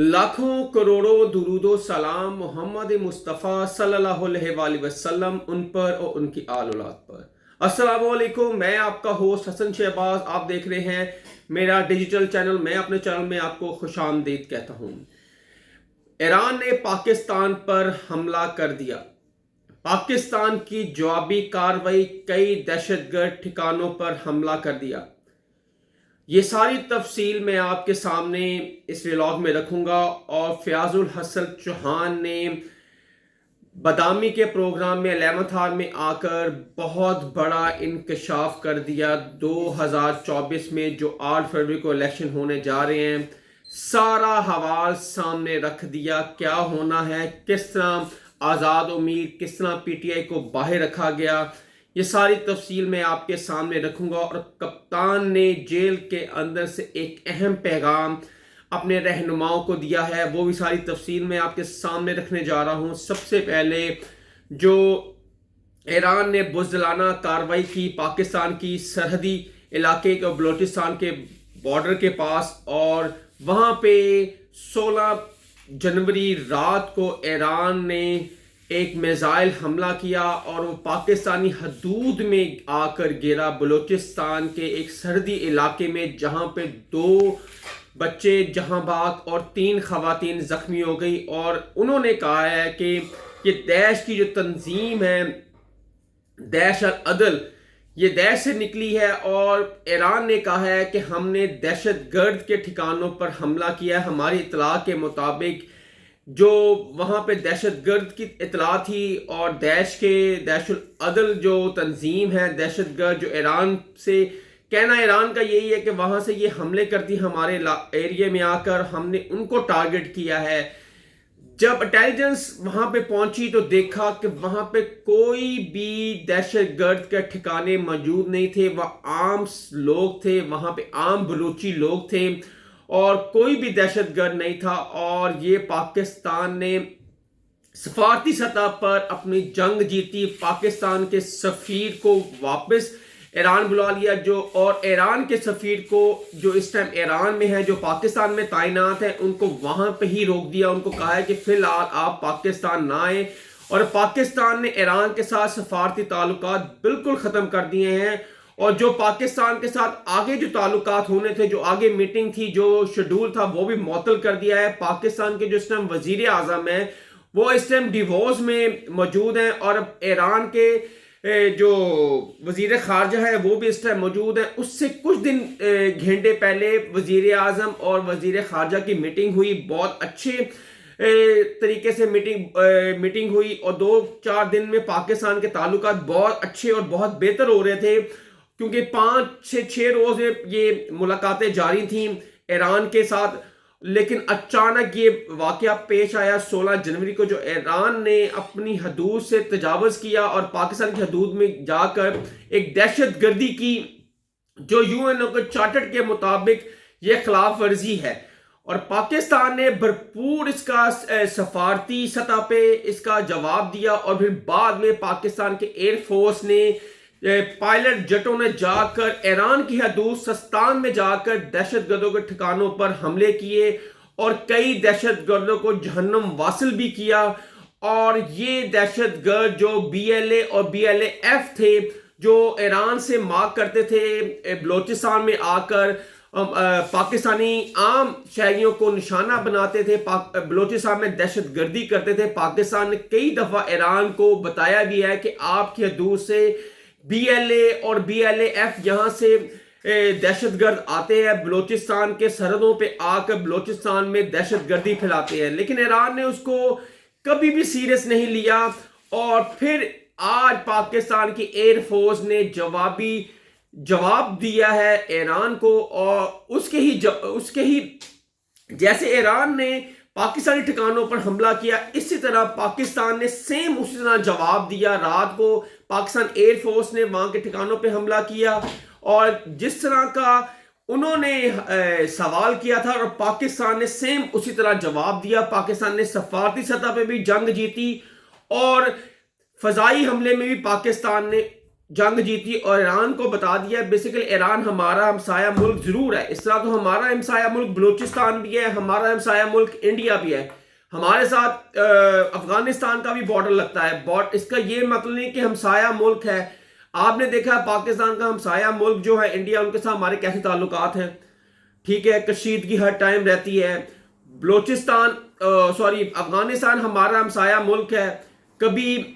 लाखों करोड़ों दुरूदो सलाम मोहम्मद मुस्तफ़ा सल्लल्लाहु अलैहि वसल्लम उन पर और उनकी आल औलाद पर। अस्सलामु अलैकुम, मैं आपका होस्ट हसन शहबाज। आप देख रहे हैं मेरा डिजिटल चैनल। मैं अपने चैनल में आपको खुशामदीद कहता हूँ। ईरान ने पाकिस्तान पर हमला कर दिया। पाकिस्तान की जवाबी कार्रवाई, कई दहशतगर्द ठिकानों पर हमला कर दिया। ये सारी तफसील मैं आपके सामने इस व्लॉग में रखूंगा। और फयाजुल हसन चौहान ने बदामी के प्रोग्राम में 11th आवर में आकर बहुत बड़ा इंकशाफ कर दिया। 2024 में जो 8 फरवरी को इलेक्शन होने जा रहे हैं, सारा हवाल सामने रख दिया। क्या होना है, किस तरह आज़ाद उम्मीद, किस तरह PTI को बाहर रखा गया, ये सारी तफसील मैं आपके सामने रखूंगा। और कप्तान ने जेल के अंदर से एक अहम पैगाम अपने रहनुमाओं को दिया है, वो भी सारी तफसील मैं आपके सामने रखने जा रहा हूं। सबसे पहले जो ईरान ने बुज़दिलाना कार्रवाई की पाकिस्तान की सरहदी इलाके के बलूचिस्तान के बॉर्डर के पास, और वहाँ पे 16 जनवरी रात को ईरान ने एक मिसाइल हमला किया और वो पाकिस्तानी हदूद में आकर गिरा, बलूचिस्तान के एक सरहदी इलाके में, जहाँ पे 2 बच्चे जहां भाग और 3 खवातीन जख्मी हो गई। और उन्होंने कहा है कि ये दैश की जो तंजीम है, दैश अल-अदल, ये दैश से निकली है। और ईरान ने कहा है कि हमने दहशतगर्द के ठिकानों पर हमला किया है। हमारी इतला के मुताबिक जो वहाँ पे दहशतगर्द की इतला थी, और दैश अल-अदल जो तंजीम है दहशतगर्द, जो ईरान से कहना ईरान का यही है कि वहाँ से ये हमले करती हमारे एरिया में आकर, हमने उनको टारगेट किया है। जब इंटेलिजेंस वहाँ पे पहुंची तो देखा कि वहाँ पे कोई भी दहशतगर्द के ठिकाने मौजूद नहीं थे। वह आम लोग थे, वहाँ पे आम बलूची लोग थे और कोई भी दहशतगर्द नहीं था। और ये पाकिस्तान ने सफारती सतह पर अपनी जंग जीती। पाकिस्तान के सफीर को वापस ईरान बुला लिया, और ईरान के सफीर को जो इस टाइम ईरान में है, जो पाकिस्तान में तैनात है, उनको वहां पे ही रोक दिया। उनको कहा है कि फिलहाल आप पाकिस्तान ना आए। और पाकिस्तान ने ईरान के साथ सफारती ताल्लुकात बिल्कुल ख़त्म कर दिए हैं। और जो पाकिस्तान के साथ आगे जो ताल्लुकात होने थे, जो आगे मीटिंग थी, जो शेड्यूल था, वो भी मुअत्तल कर दिया है। पाकिस्तान के जो इस टाइम वजीर आज़म है, वो इस टाइम डिवोर्स में मौजूद हैं। और ईरान के जो वजीर खारजा है वो भी इस टाइम मौजूद है। उससे कुछ दिन घंटे पहले वजीर आज़म और वजीर खारजा की मीटिंग हुई। बहुत अच्छे तरीके से मीटिंग हुई, और 2-4 दिन में पाकिस्तान के ताल्लुकात बहुत अच्छे और बहुत बेहतर हो रहे थे, क्योंकि 5 से 6 रोज ये मुलाकातें जारी थी ईरान के साथ। लेकिन अचानक ये वाकया पेश आया 16 जनवरी को, जो ईरान ने अपनी हदूद से तजावुज़ किया और पाकिस्तान की हदूद में जाकर एक दहशतगर्दी की, जो UN के चार्टर के मुताबिक ये खिलाफ वर्जी है। और पाकिस्तान ने भरपूर इसका सफारती सतह पे इसका जवाब दिया। और फिर बाद में पाकिस्तान के एयरफोर्स ने, पायलट जेटों ने जाकर ईरान की हदूद सस्तान में जाकर दहशतगर्दों के ठिकानों पर हमले किए और कई दहशतगर्दों को जहन्नम वासिल भी किया। और ये दहशतगर्द जो BLA और BLAF थे, जो ईरान से मांग करते थे बलूचिस्तान में आकर पाकिस्तानी आम शहरियों को निशाना बनाते थे, बलूचिस्तान में दहशतगर्दी करते थे। पाकिस्तान ने कई दफ़ा ईरान को बताया भी है कि आपकी हदूद से BLA और BLAF यहाँ से दहशतगर्द आते हैं, बलूचिस्तान के सरहदों पे आकर बलूचिस्तान में दहशतगर्दी फैलाते हैं। लेकिन ईरान ने उसको कभी भी सीरियस नहीं लिया। और फिर आज पाकिस्तान की एयरफोर्स ने जवाब दिया है ईरान को। और उसके ही जैसे ईरान ने पाकिस्तानी ठिकानों पर हमला किया, इसी तरह पाकिस्तान ने सेम उसी तरह जवाब दिया। रात को पाकिस्तान एयरफोर्स ने वहां के ठिकानों पे हमला किया, और जिस तरह का उन्होंने सवाल किया था, और पाकिस्तान ने सेम उसी तरह जवाब दिया। पाकिस्तान ने सफारती सतह पे भी जंग जीती, और फजाई हमले में भी पाकिस्तान ने जंग जीती और ईरान को बता दिया बेसिकली ईरान हमारा हमसाया मुल्क ज़रूर है। इस तरह तो हमारा हमसाया मुल्क बलूचिस्तान भी है, हमारा हमसाया मुल्क इंडिया भी है, हमारे साथ अफगानिस्तान का भी बॉर्डर लगता है। इसका ये मतलब नहीं कि हमसाया मुल्क है। आपने देखा है पाकिस्तान का हमसाया मुल्क जो है इंडिया, उनके साथ हमारे कैसे ताल्लुकात हैं, ठीक है, कशीदगी हर टाइम रहती है। बलूचिस्तान अफगानिस्तान हमारा हमसाया मुल्क है, कभी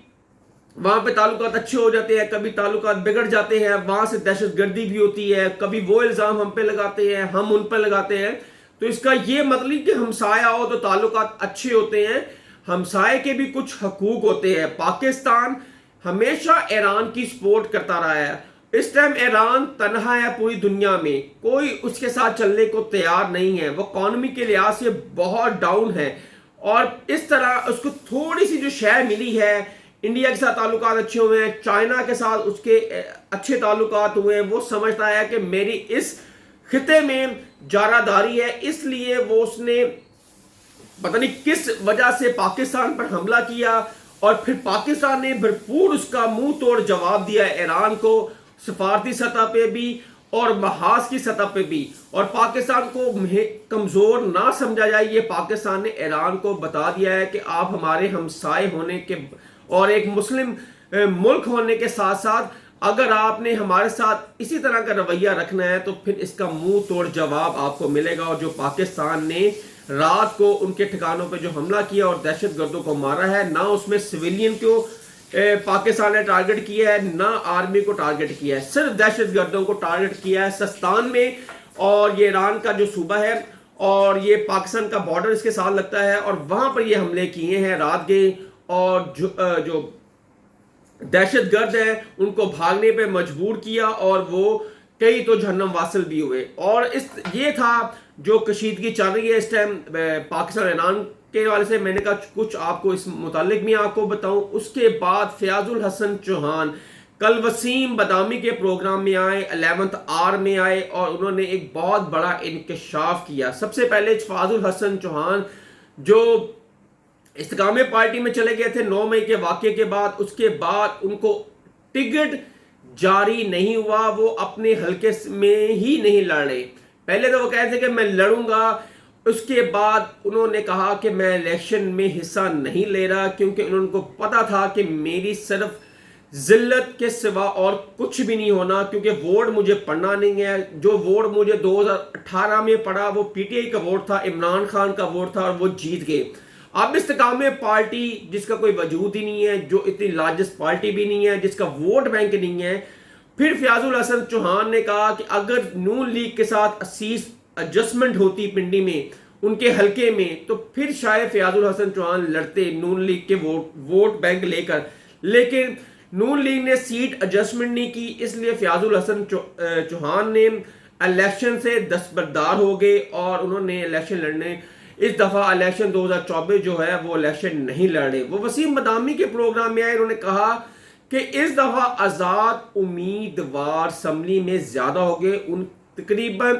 वहाँ पे ताल्लुकात अच्छे हो जाते हैं, कभी ताल्लुकात बिगड़ जाते हैं, वहाँ से दहशतगर्दी भी होती है, कभी वो इल्ज़ाम हम पे लगाते हैं, हम उन पे लगाते हैं। तो इसका ये मतलब कि हमसाया हो तो ताल्लुकात अच्छे होते हैं, हमसाए के भी कुछ हकूक होते हैं। पाकिस्तान हमेशा ईरान की सपोर्ट करता रहा है। इस टाइम ईरान तन्हा है पूरी दुनिया में, कोई उसके साथ चलने को तैयार नहीं है, वो इकॉनमी के लिहाज से बहुत डाउन है। और इस तरह उसको थोड़ी सी जो शय मिली है, इंडिया के साथ ताल्लुकात अच्छे हुए हैं, चाइना के साथ उसके अच्छे ताल्लुकात हुए हैं, वो समझता है कि मेरी इस खिते में जारादारी है, इसलिए वो उसने पता नहीं किस वजह से पाकिस्तान पर हमला किया और फिर पाकिस्तान ने भरपूर उसका मुंह तोड़ जवाब दिया ईरान को, सफारती सतह पे भी और महाज की सतह पे भी। और पाकिस्तान को कमजोर ना समझा जाए, ये पाकिस्तान ने ईरान को बता दिया है कि आप हमारे हमसाए होने के और एक मुस्लिम मुल्क होने के साथ साथ अगर आपने हमारे साथ इसी तरह का रवैया रखना है तो फिर इसका मुंह तोड़ जवाब आपको मिलेगा। और जो पाकिस्तान ने रात को उनके ठिकानों पे जो हमला किया और दहशतगर्दों को मारा है, ना उसमें सिविलियन को पाकिस्तान ने टारगेट किया है, ना आर्मी को टारगेट किया है, सिर्फ दहशतगर्दों को टारगेट किया है सस्तान में। और ये ईरान का जो सूबा है और ये पाकिस्तान का बॉर्डर इसके साथ लगता है, और वहां पर ये हमले किए हैं रात के। और जो दहशतगर्द है उनको भागने पे मजबूर किया और वो कई तो जहन्नम वासिल भी हुए। और ये था जो कशीदगी चल रही है इस टाइम पाकिस्तान ईरान के वाले से। मैंने कहा कुछ आपको इस मुतालिक भी आपको बताऊं। उसके बाद फयाजुल हसन चौहान कल वसीम बदामी के प्रोग्राम में आए, 11th आवर में आए और उन्होंने एक बहुत बड़ा इंकशाफ किया। सबसे पहले फयाजुल हसन चौहान जो इस्तेकामे पार्टी में चले गए थे 9 मई के वाक़े के बाद, उसके बाद उनको टिकट जारी नहीं हुआ, वो अपने हलके में ही नहीं लड़े। पहले तो वो कहते थे कि मैं लड़ूंगा, उसके बाद उन्होंने कहा कि मैं इलेक्शन में हिस्सा नहीं ले रहा क्योंकि उनको पता था कि मेरी सिर्फ जिल्लत के सिवा और कुछ भी नहीं होना, क्योंकि वोट मुझे पढ़ना नहीं है। जो वोट मुझे 2018 में पड़ा वो पीटीआई का वोट था, इमरान खान का वोट था और वो जीत गए। अब इस्तेकामे पार्टी जिसका कोई वजूद ही नहीं है, जो इतनी लार्जेस्ट पार्टी भी नहीं है, जिसका वोट बैंक नहीं है, फिर फयाजुल हसन चौहान ने कहा कि अगर नून लीग के साथ सीट एडजस्टमेंट होती पिंडी में उनके हलके में तो फिर शायद फयाजुल हसन चौहान लड़ते नून लीग के वोट बैंक लेकर। लेकिन नून लीग ने सीट एडजस्टमेंट नहीं की, इसलिए फयाजुल हसन चौहान ने इलेक्शन से दस्तबरदार हो गए और उन्होंने इलेक्शन लड़ने इस दफा इलेक्शन 2024 जो है वो इलेक्शन नहीं लड़े। वो वसीम बदामी के प्रोग्राम में आए, उन्होंने कहा कि इस दफा आजाद उम्मीदवार असम्बली में ज्यादा हो गए। उन तकरीबन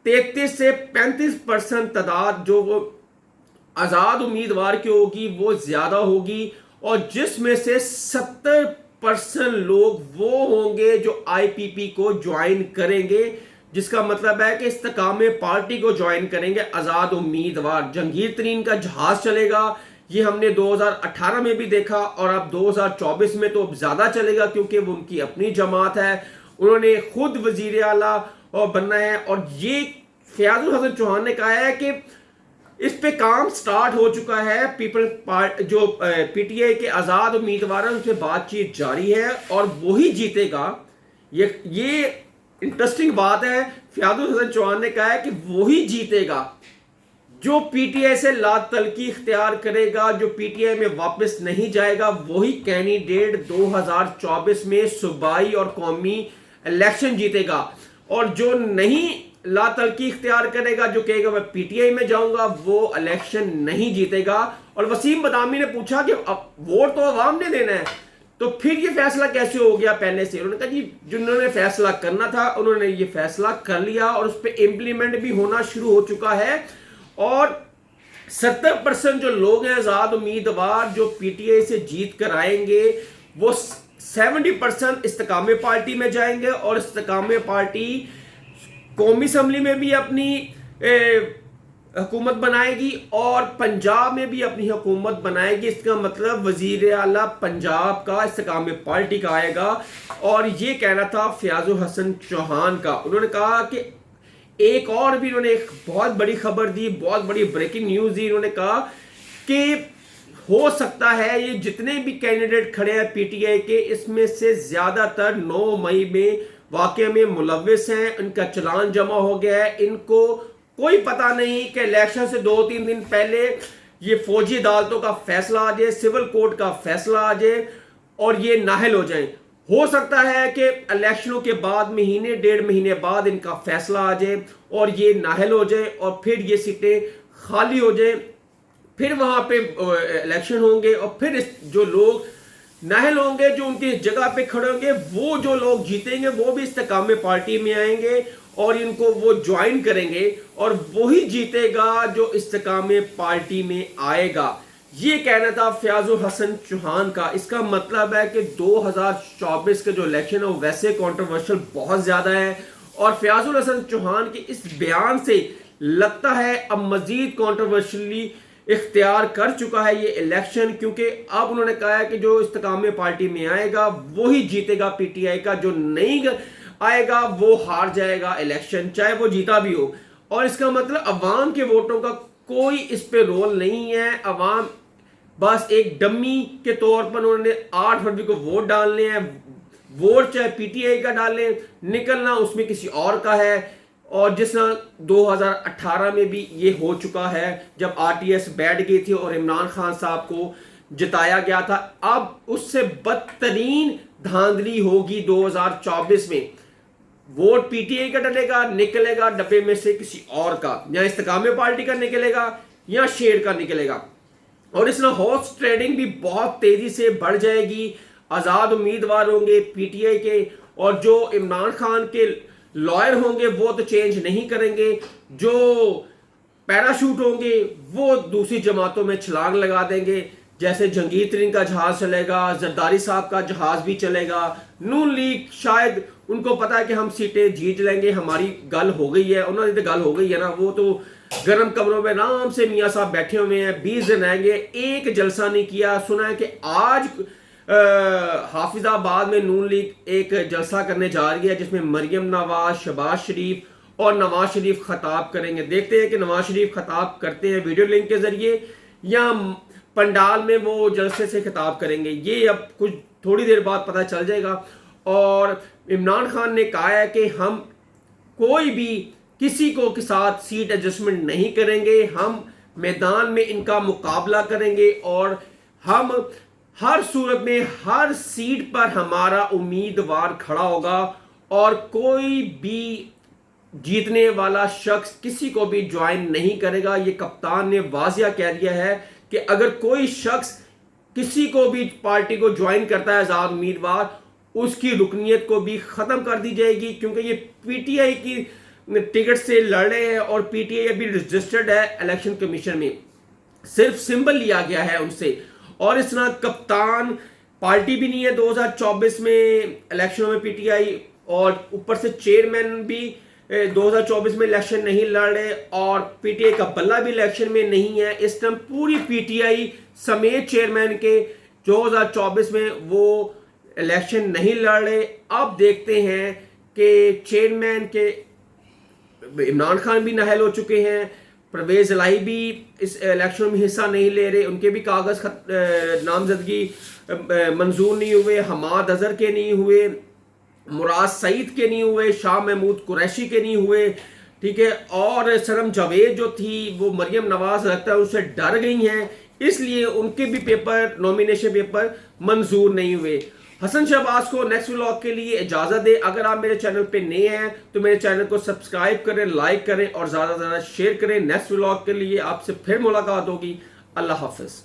33 से 35% तादाद जो वो आजाद उम्मीदवार की होगी वो ज्यादा होगी, और जिसमें से 70% लोग वो होंगे जो आईपीपी को ज्वाइन करेंगे, जिसका मतलब है कि इस्तेकामे पार्टी को ज्वाइन करेंगे आजाद उम्मीदवार। जंगीर तरीन का जहाज चलेगा, ये हमने 2018 में भी देखा और अब 2024 में तो अब ज्यादा चलेगा क्योंकि वो उनकी अपनी जमात है, उन्होंने खुद वजीर आला और बनना है। और ये फयाजुल हसन चौहान ने कहा है कि इस पे काम स्टार्ट हो चुका है, पीपल पार्टी जो पीटीआई के आजाद उम्मीदवार उनसे बातचीत जारी है और वही जीतेगा। ये इंटरेस्टिंग बात है, फयाजुल हसन चौहान ने कहा है कि वही जीतेगा जो पीटीआई से लातलकी इख्तियार करेगा, जो पीटीआई में वापस नहीं जाएगा, वही कैंडिडेट 2024 में सूबाई और कौमी इलेक्शन जीतेगा। और जो नहीं लातलकी इख्तियार करेगा, जो कहेगा मैं पीटीआई में जाऊंगा, वो इलेक्शन नहीं जीतेगा। और वसीम बदामी ने पूछा कि अब वोट तो अवाम ने देना है तो फिर ये फैसला कैसे हो गया पहले से। उन्होंने कहा जी जिन्होंने फैसला करना था उन्होंने ये फैसला कर लिया और उस पर इम्प्लीमेंट भी होना शुरू हो चुका है। और 70% जो लोग हैं आजाद उम्मीदवार जो पीटीआई से जीत कर आएंगे, वो 70% استقامت پارٹی میں جائیں گے اور استقامت پارٹی قومی اسمبلی میں بھی اپنی حکومت بنائے گی اور پنجاب میں بھی اپنی حکومت بنائے گی. اس کا مطلب وزیر اعلیٰ پنجاب کا استقامت پارٹی کا آئے گا. اور یہ کہنا تھا فیاض الحسن چوہان کا. انہوں نے کہا کہ ایک اور بھی انہوں نے ایک بہت بڑی خبر دی, بہت بڑی بریکنگ نیوز دی. انہوں نے کہا کہ ہو سکتا ہے یہ جتنے بھی کینڈیڈیٹ کھڑے ہیں پی ٹی آئی کے, اس میں سے زیادہ تر 9 مئی میں واقعے میں ملوث ہیں. ان کا چلان جمع ہو گیا ہے. ان کو کوئی پتہ نہیں کہ الیکشن سے 2-3 دن پہلے یہ فوجی عدالتوں کا فیصلہ آ جائے, سول کورٹ کا فیصلہ آ جائے اور یہ نااہل ہو جائیں. ہو سکتا ہے کہ الیکشنوں کے بعد مہینے 1.5 مہینے بعد ان کا فیصلہ آ جائے اور یہ نااہل ہو جائے اور پھر یہ سیٹیں خالی ہو جائیں. پھر وہاں پہ الیکشن ہوں گے اور پھر جو لوگ نااہل ہوں گے, جو ان کی جگہ پہ کھڑے ہوں گے, وہ جو لوگ جیتیں گے وہ بھی استقامت پارٹی میں آئیں گے اور ان کو وہ جوائن کریں گے اور وہی جیتے گا جو استقامت پارٹی میں آئے گا. یہ کہنا تھا فیاض الحسن چوہان کا. اس کا مطلب ہے کہ 2024 کا جو الیکشن ہے وہ ویسے کنٹروورشل بہت زیادہ ہے اور فیاض الحسن چوہان کے اس بیان سے لگتا ہے اب مزید کنٹروورشلی اختیار کر چکا ہے یہ الیکشن, کیونکہ اب انہوں نے کہا ہے کہ جو استقامت پارٹی میں آئے گا وہی جیتے گا پی ٹی آئی کا, جو نہیں آئے گا وہ ہار جائے گا الیکشن, چاہے وہ جیتا بھی ہو. اور اس کا مطلب عوام کے ووٹوں کا کوئی اس پہ رول نہیں ہے. عوام بس ایک ڈمی کے طور پر انہوں نے 8 فروری کو ووٹ ڈالنے ہیں. ووٹ چاہے پی ٹی آئی کا ڈالیں, نکلنا اس میں کسی اور کا ہے. اور جس طرح 2018 میں بھی یہ ہو چکا ہے جب آر ٹی ایس بیٹھ گئی تھی اور عمران خان صاحب کو جتایا گیا تھا. اب اس سے بدترین دھاندلی ہوگی 2024 میں. ووٹ پی ٹی آئی کا ڈلے گا, نکلے گا ڈبے میں سے کسی اور کا, یا استقامت پارٹی کا نکلے گا یا شیر کا نکلے گا. اور اس طرح ہارس ٹریڈنگ بھی بہت تیزی سے بڑھ جائے گی. آزاد امیدوار ہوں گے پی ٹی آئی کے اور جو عمران خان کے لائر ہوں گے وہ تو چینج نہیں کریں گے. جو پیراشوٹ ہوں گے وہ دوسری جماعتوں میں چھلانگ لگا دیں گے. جیسے جہانگیر ترین کا جہاز چلے گا, زرداری صاحب کا جہاز بھی چلے گا. نون لیگ شاید ان کو پتا ہے کہ ہم سیٹیں جیت لیں گے, ہماری گل ہو گئی ہے. انہوں نے تو گل ہو گئی ہے نا, وہ تو گرم کمروں میں آرام سے میاں صاحب بیٹھے ہوئے ہیں. 20 دن رہیں گے, ایک جلسہ نہیں کیا. سنا ہے کہ آج حافظ آباد میں نون لیگ ایک جلسہ کرنے جا رہی ہے جس میں مریم نواز, شہباز شریف اور نواز شریف خطاب کریں گے. دیکھتے ہیں کہ نواز شریف خطاب کرتے ہیں ویڈیو لنک کے ذریعے یا پنڈال میں وہ جلسے سے خطاب کریں گے. یہ اب کچھ تھوڑی دیر بعد پتہ چل جائے گا. اور عمران خان نے کہا ہے کہ ہم کوئی بھی کسی کو کے ساتھ سیٹ ایڈجسٹمنٹ نہیں کریں گے, ہم میدان میں ان کا مقابلہ کریں گے اور ہم ہر صورت میں ہر سیٹ پر ہمارا امیدوار کھڑا ہوگا اور کوئی بھی جیتنے والا شخص کسی کو بھی جوائن نہیں کرے گا. یہ کپتان نے واضح کہہ دیا ہے کہ اگر کوئی شخص کسی کو بھی پارٹی کو جوائن کرتا ہے آزاد امیدوار, اس کی رکنیت کو بھی ختم کر دی جائے گی, کیونکہ یہ پی ٹی آئی کی ٹکٹ سے لڑ رہے ہیں اور پی ٹی آئی ابھی رجسٹرڈ ہے الیکشن کمیشن میں, صرف سمبل لیا گیا ہے ان سے. اور اس طرح کپتان پارٹی بھی نہیں ہے 2024 میں الیکشنوں میں پی ٹی آئی, اور اوپر سے چیئرمین بھی 2024 میں الیکشن نہیں لڑ رہے اور پی ٹی آئی کا بلہ بھی الیکشن میں نہیں ہے. اس ٹائم پوری پی ٹی آئی سمیت چیئرمین کے 2024 میں وہ الیکشن نہیں لڑ رہے. اب دیکھتے ہیں کہ چیئرمین کے عمران خان بھی نااہل ہو چکے ہیں, پرویز الہی بھی اس الیکشن میں حصہ نہیں لے رہے, ان کے بھی کاغذ نامزدگی منظور نہیں ہوئے, حماد اظہر کے نہیں ہوئے, مراد سعید کے نہیں ہوئے, شاہ محمود قریشی کے نہیں ہوئے, ٹھیک ہے. اور سرم جاوید جو تھی وہ مریم نواز لگتا ہے ان سے ڈر گئی ہیں, اس لیے ان کے بھی پیپر نومینیشن پیپر منظور نہیں ہوئے. حسن شہباز کو نیکسٹ ولاگ کے لیے اجازت دے. اگر آپ میرے چینل پہ نئے ہیں تو میرے چینل کو سبسکرائب کریں, لائک کریں اور زیادہ سے زیادہ شیئر کریں. نیکسٹ ولاگ کے لیے آپ سے پھر ملاقات ہوگی. اللہ حافظ.